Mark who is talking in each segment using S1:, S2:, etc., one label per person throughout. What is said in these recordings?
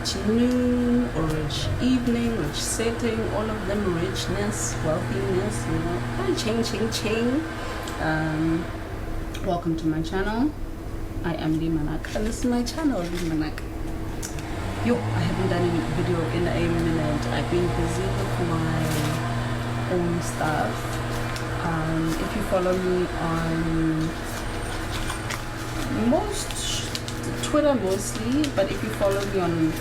S1: rich noon or rich evening, rich setting, all of them richness, wealthiness, you know, ching. Welcome to my channel. I am Manaka and this is my channel, Manaka. Yo, I haven't done any video in a minute. I've been busy with my own stuff. If you follow me on Twitter mostly, but if you follow me on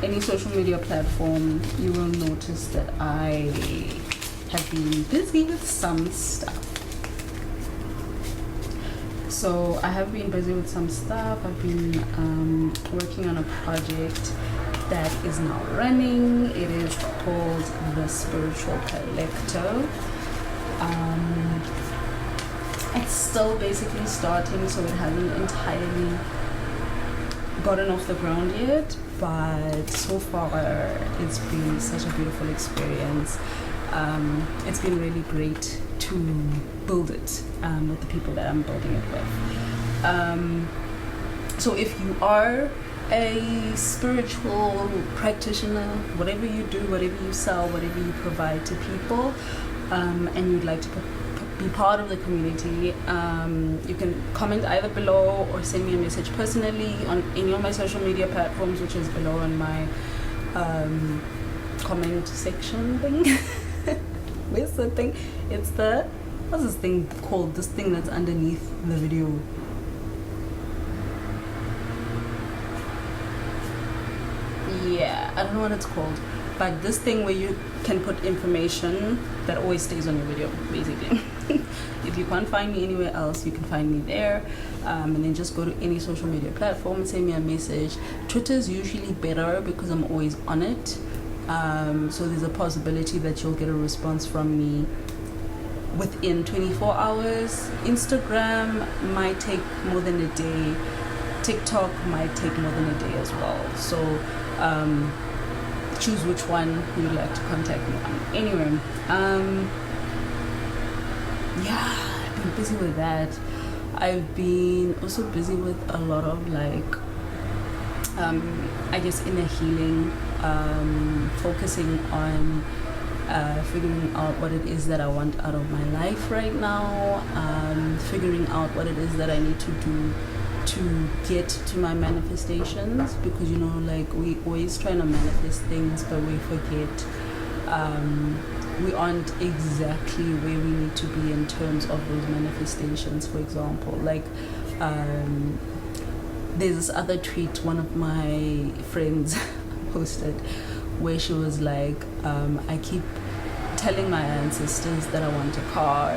S1: any social media platform, you will notice that I have been busy with some stuff. So I have been busy with some stuff. I've been working on a project that is now running. It is called The Spiritual Collective. It's still basically starting, so it hasn't entirely gotten off the ground yet, but so far it's been such a beautiful experience. It's been really great to build it with the people that I'm building it with. So if you are a spiritual practitioner, whatever you do, whatever you sell, whatever you provide to people, and you'd like to be part of the community, you can comment either below or send me a message personally on any of my social media platforms, which is below on my comment section thing. Where's the thing? It's the, what's this thing called? This thing that's underneath the video. Yeah, I don't know what it's called, but this thing where you can put information that always stays on your video, basically. If you can't find me anywhere else, you can find me there, and then just go to any social media platform and send me a message. Twitter is usually better because I'm always on it, so there's a possibility that you'll get a response from me within 24 hours. Instagram might take more than a day. TikTok might take more than a day as well. So choose which one you'd like to contact me on. Anyway, yeah, I've been busy with that. I've been also busy with a lot of like I guess inner healing, focusing on figuring out what it is that I want out of my life right now, figuring out what it is that I need to do to get to my manifestations, because you know, like, we always trying to manifest things but we forget we aren't exactly where we need to be in terms of those manifestations. For example, like there's this other tweet one of my friends posted where she was like, I keep telling my ancestors that I want a car,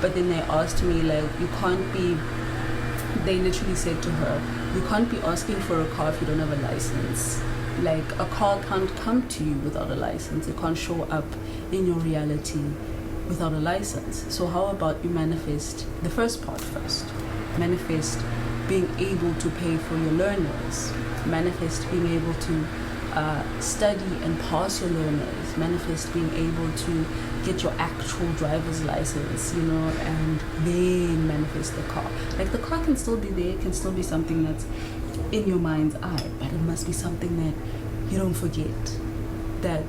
S1: but then they asked me, like, you can't be, they literally said to her, you can't be asking for a car if you don't have a license. Like, a car can't come to you without a license. It can't show up in your reality without a license. So how about you manifest the first part first? Manifest being able to pay for your learners. Manifest being able to study and pass your learners. Manifest being able to get your actual driver's license, you know, and then manifest the car. Like, the car can still be there, it can still be something that's in your mind's eye, but it must be something that you don't forget, that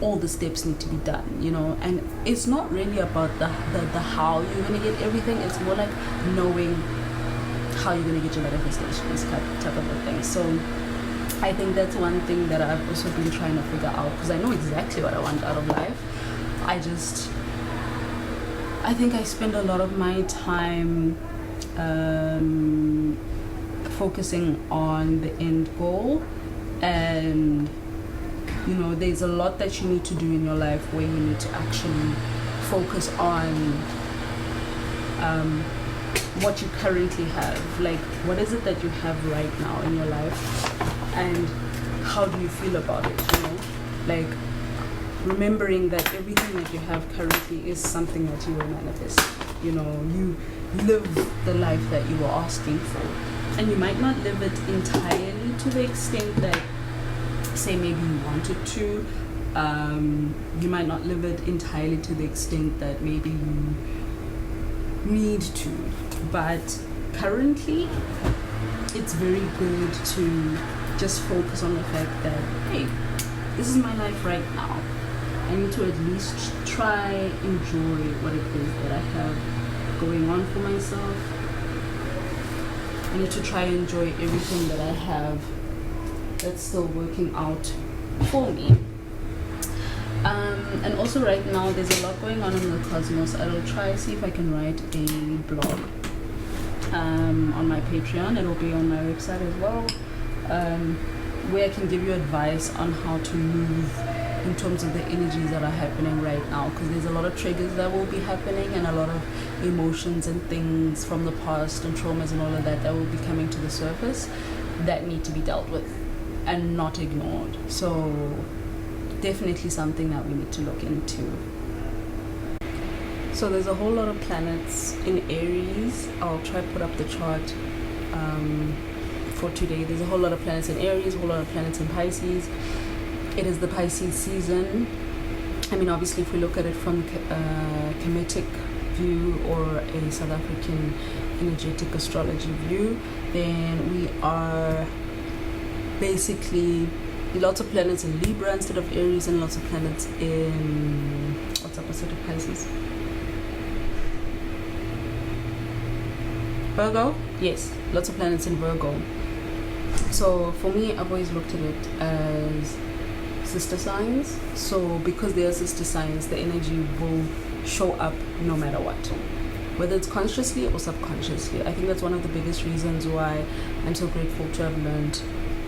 S1: all the steps need to be done, you know. And it's not really about the how you're gonna get everything, it's more like knowing how you're gonna get your manifestations type of a thing. So I think that's one thing that I've also been trying to figure out, because I know exactly what I want out of life. I think I spend a lot of my time focusing on the end goal, and you know, there's a lot that you need to do in your life where you need to actually focus on what you currently have. Like, what is it that you have right now in your life, and how do you feel about it, you know? Like, remembering that everything that you have currently is something that you will manifest. You know, you live the life that you were asking for, and you might not live it entirely to the extent that, say, maybe you wanted to. You might not live it entirely to the extent that maybe you need to, but currently it's very good to just focus on the fact that, hey, this is my life right now. I need to at least try enjoy what it is that I have going on for myself. I need to try enjoy everything that I have that's still working out for me. And also right now there's a lot going on in the cosmos. I'll try see if I can write a blog on my Patreon. It'll be on my website as well, where I can give you advice on how to move in terms of the energies that are happening right now, because there's a lot of triggers that will be happening and a lot of emotions and things from the past and traumas and all of that will be coming to the surface that need to be dealt with and not ignored. So definitely something that we need to look into. So there's a whole lot of planets in Aries. I'll try to put up the chart for today. There's a whole lot of planets in Aries, a whole lot of planets in Pisces. It is the Pisces season. I mean, obviously, if we look at it from a Kemetic view or a South African energetic astrology view, then we are basically lots of planets in Libra instead of Aries, and lots of planets in, what's opposite of Pisces? Virgo? Yes, lots of planets in Virgo. So for me, I've always looked at it as sister signs. So because they are sister signs, the energy will show up no matter what, whether it's consciously or subconsciously. I think that's one of the biggest reasons why I'm so grateful to have learned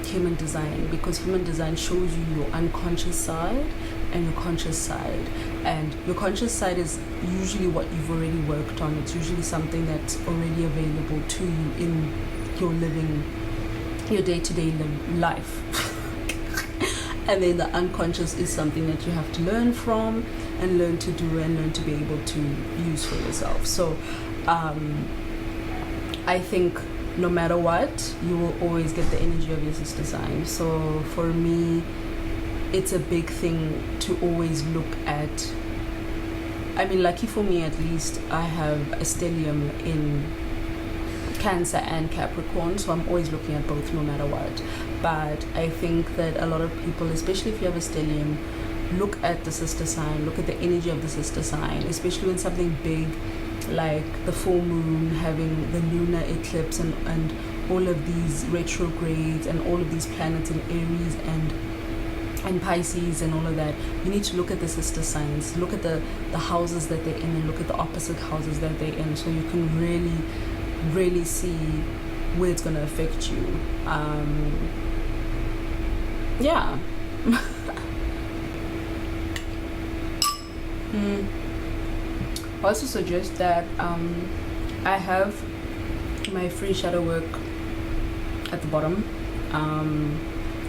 S1: human design, because human design shows you your unconscious side and your conscious side, and your conscious side is usually what you've already worked on. It's usually something that's already available to you in your day-to-day life. And then the unconscious is something that you have to learn from and learn to do and learn to be able to use for yourself. So I think no matter what, you will always get the energy of your sister sign. So for me, it's a big thing to always look at. I mean, lucky for me at least, I have a stellium in Cancer and Capricorn, so I'm always looking at both no matter what. But I think that a lot of people, especially if you have a stellium, look at the sister sign, look at the energy of the sister sign, especially when something big like the full moon, having the lunar eclipse, and all of these retrogrades and all of these planets in Aries and Pisces and all of that. You need to look at the sister signs, look at the houses that they're in, and look at the opposite houses that they're in, so you can really see where it's going to affect you. Yeah. I also suggest that I have my free shadow work at the bottom.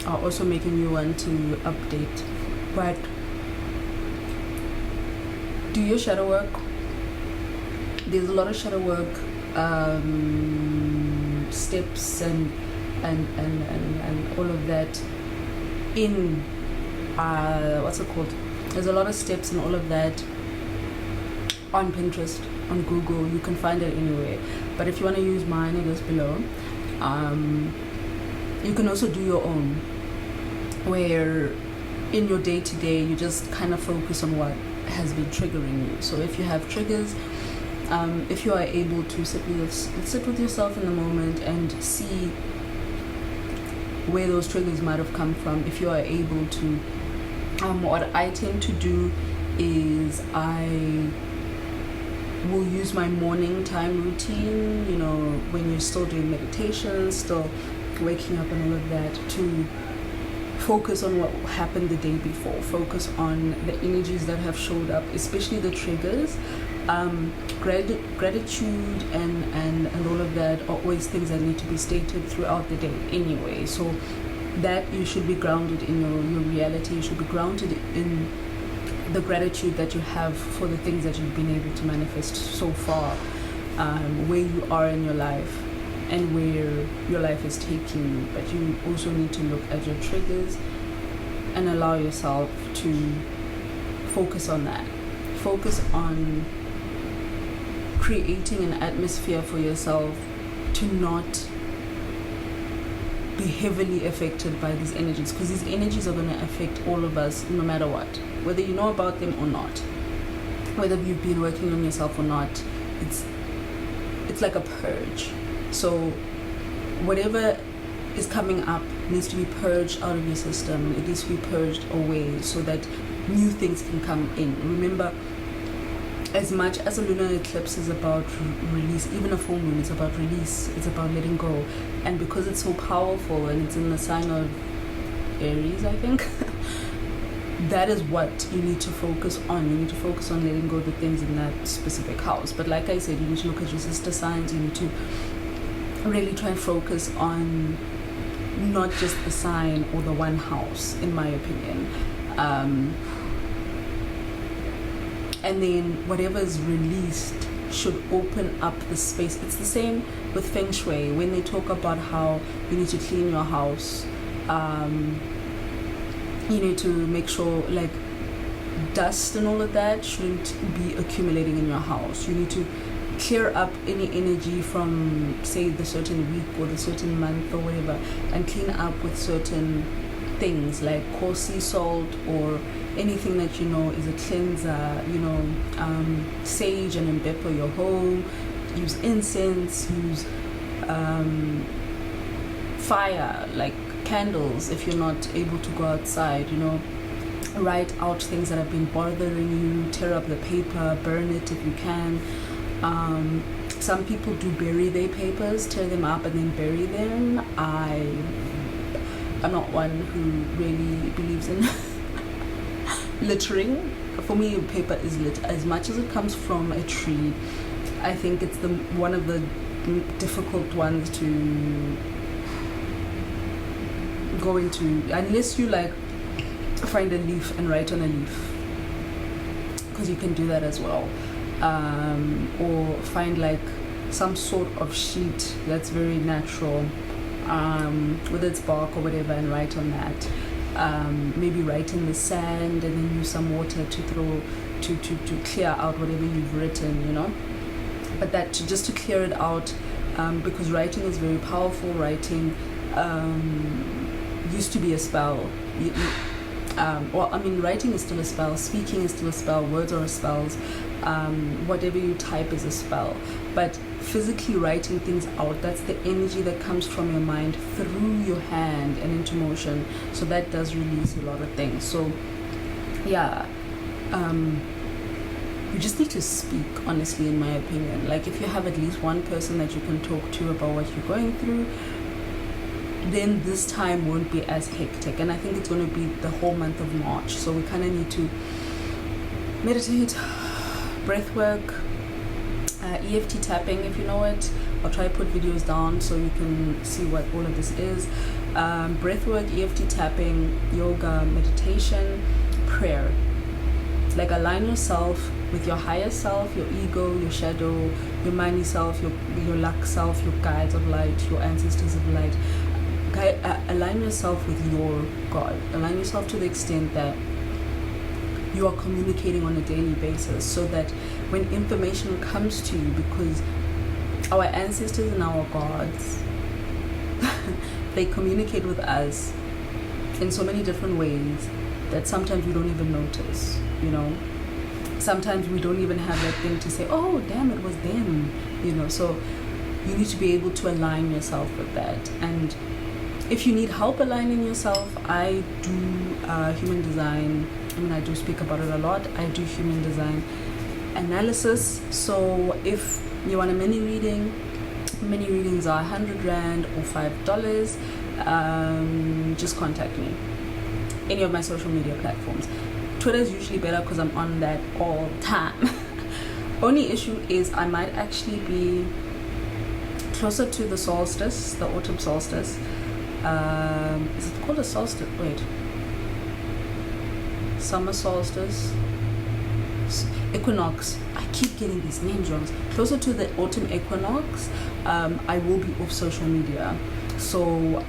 S1: I'll also make a new one to update, but do your shadow work. There's a lot of shadow work steps and all of that in what's it called? There's a lot of steps and all of that on Pinterest, on Google. You can find it anywhere, but if you want to use mine, it is below. You can also do your own, where in your day-to-day you just kind of focus on what has been triggering you. So if you have triggers, if you are able to sit with yourself in the moment and see where those triggers might have come from, if you are able to, what I tend to do is I will use my morning time routine, you know, when you're still doing meditation, still waking up and all of that, to focus on what happened the day before, focus on the energies that have showed up, especially the triggers. Gratitude and all of that are always things that need to be stated throughout the day anyway, so that you should be grounded in your reality. You should be grounded in the gratitude that you have for the things that you've been able to manifest so far, where you are in your life and where your life is taking you. But you also need to look at your triggers and allow yourself to focus on that. Focus on creating an atmosphere for yourself to not be heavily affected by these energies, because these energies are going to affect all of us no matter what, whether you know about them or not, whether you've been working on yourself or not. It's like a purge. So whatever is coming up needs to be purged out of your system. It needs to be purged away so that new things can come in. Remember, as much as a lunar eclipse is about release, even a full moon is about release, it's about letting go. And because it's so powerful and it's in the sign of Aries, I think, that is what you need to focus on. You need to focus on letting go of the things in that specific house. But like I said, you need to look at your sister signs. You need to really try and focus on not just the sign or the one house, in my opinion. And then whatever is released should open up the space. It's the same with Feng Shui when they talk about how you need to clean your house. You need to make sure like dust and all of that shouldn't be accumulating in your house. You need to clear up any energy from, say, the certain week or the certain month or whatever, and clean up with certain things like coarse sea salt or anything that you know is a cleanser. Sage and embepper your home. Use incense. Use fire, like candles if you're not able to go outside. Write out things that have been bothering you. Tear up the paper. Burn it if you can. Some people do bury their papers, tear them up and then bury them. I'm not one who really believes in littering. For me, paper is lit. As much as it comes from a tree, I think it's one of the difficult ones to go into, unless you like find a leaf and write on a leaf, because you can do that as well. Or find like some sort of sheet that's very natural, with its bark or whatever, and write on that. Maybe write in the sand and then use some water to throw to clear out whatever you've written, but that just to clear it out, because writing is very powerful. Writing used to be a spell. Writing is still a spell, speaking is still a spell, words are spells, whatever you type is a spell. But physically writing things out, that's the energy that comes from your mind through your hand and into motion. So that does release a lot of things. So yeah, you just need to speak, honestly, in my opinion. Like if you have at least one person that you can talk to about what you're going through, then this time won't be as hectic. And I think it's going to be the whole month of March. So we kind of need to meditate, breath work, EFT tapping, if you know it. I'll try to put videos down so you can see what all of this is. Breath work, EFT tapping, yoga, meditation, prayer. Like align yourself with your higher self, your ego, your shadow, your mighty self, your luck self, your guides of light, your ancestors of light. Align yourself with your God. Align yourself to the extent that you are communicating on a daily basis, so that when information comes to you, because our ancestors and our gods, they communicate with us in so many different ways that sometimes we don't even notice, Sometimes we don't even have that thing to say, oh, damn, it was them, So you need to be able to align yourself with that. And if you need help aligning yourself, I do human design. I do speak about it a lot. I do human design analysis. So if you want a mini reading, mini readings are 100 Rand or $5. Just contact me. Any of my social media platforms. Twitter is usually better because I'm on that all the time. Only issue is I might actually be closer to the solstice, the autumn solstice. Is it called a solstice? Wait. Summer solstice. Equinox. I keep getting these names wrong. Closer to the autumn equinox, I will be off social media. So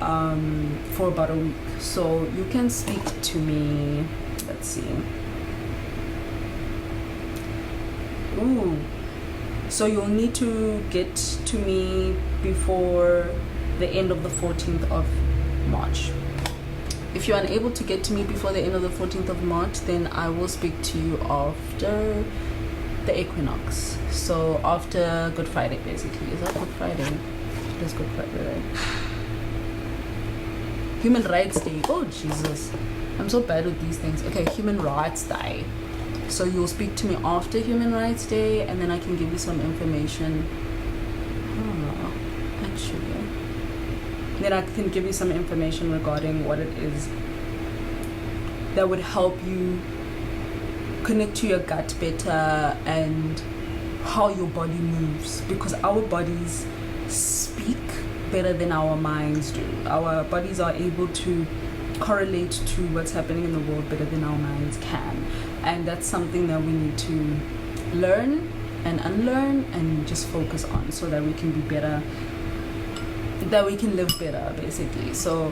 S1: for about a week. So you can speak to me. Let's see. Ooh. So you'll need to get to me before the end of the 14th of March. If you're unable to get to me before the end of the 14th of March, then I will speak to you after the equinox. So after Good Friday, basically. Is that Good Friday? It is Good Friday, right? Human Rights Day. Oh, Jesus. I'm so bad with these things. Okay, Human Rights Day. So you'll speak to me after Human Rights Day, and then I can give you some information. Oh, actually. Then I can give you some information regarding what it is that would help you connect to your gut better and how your body moves, because our bodies speak better than our minds do. Our bodies are able to correlate to what's happening in the world better than our minds can, and that's something that we need to learn and unlearn and just focus on, so that we can be better, that we can live better, basically. So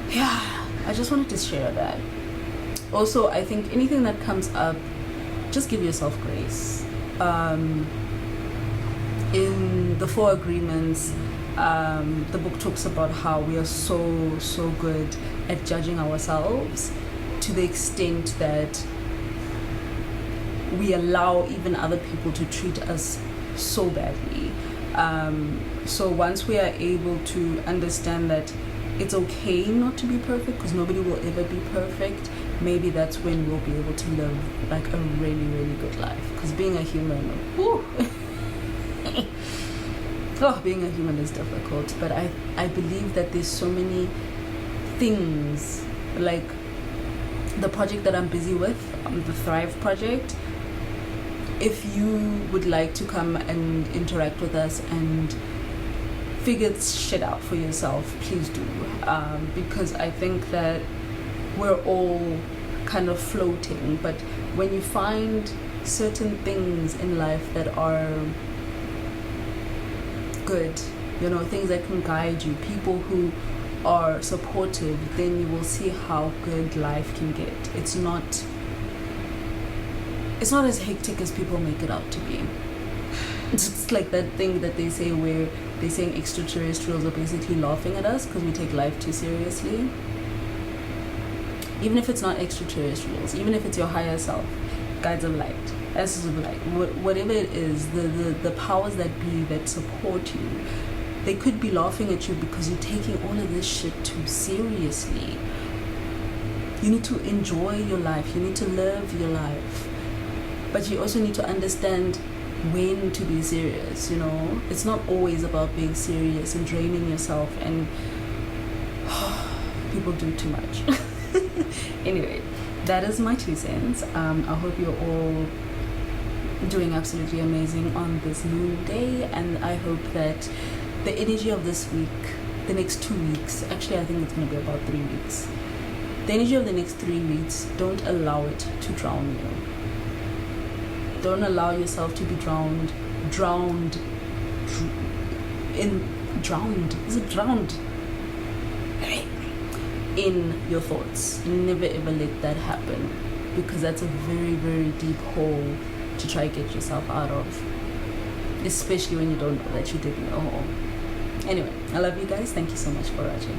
S1: yeah, I just wanted to share that. Also, I think anything that comes up, just give yourself grace. In the 4 agreements, the book talks about how we are so good at judging ourselves, to the extent that we allow even other people to treat us so badly. So once we are able to understand that it's okay not to be perfect, because nobody will ever be perfect, maybe that's when we'll be able to live like a really good life. Because being a human, whew, oh, being a human is difficult. But I believe that there's so many things, like the project that I'm busy with, the Thrive project. If you would like to come and interact with us and figure shit out for yourself, please do, because I think that we're all kind of floating, but when you find certain things in life that are good, you know, things that can guide you, people who are supportive, then you will see how good life can get. It's not as hectic as people make it out to be. It's like that thing that they say where they're saying extraterrestrials are basically laughing at us because we take life too seriously. Even if it's not extraterrestrials, even if it's your higher self, guides of light, essence of light, whatever it is, the powers that be that support you, they could be laughing at you because you're taking all of this shit too seriously. You need to enjoy your life. You need to live your life. But you also need to understand when to be serious, you know? It's not always about being serious and draining yourself, and people do too much. Anyway, that is my 2 cents. I hope you're all doing absolutely amazing on this moon day, and I hope that the energy of this week, the next 2 weeks, actually I think it's going to be about 3 weeks, the energy of the next 3 weeks, don't allow it to drown you. Don't allow yourself to be drowned. Is it drowned? In your thoughts. Never ever let that happen, because that's a very deep hole to try to get yourself out of, especially when you don't know that you didn't know. Anyway, I love you guys. Thank you so much for watching.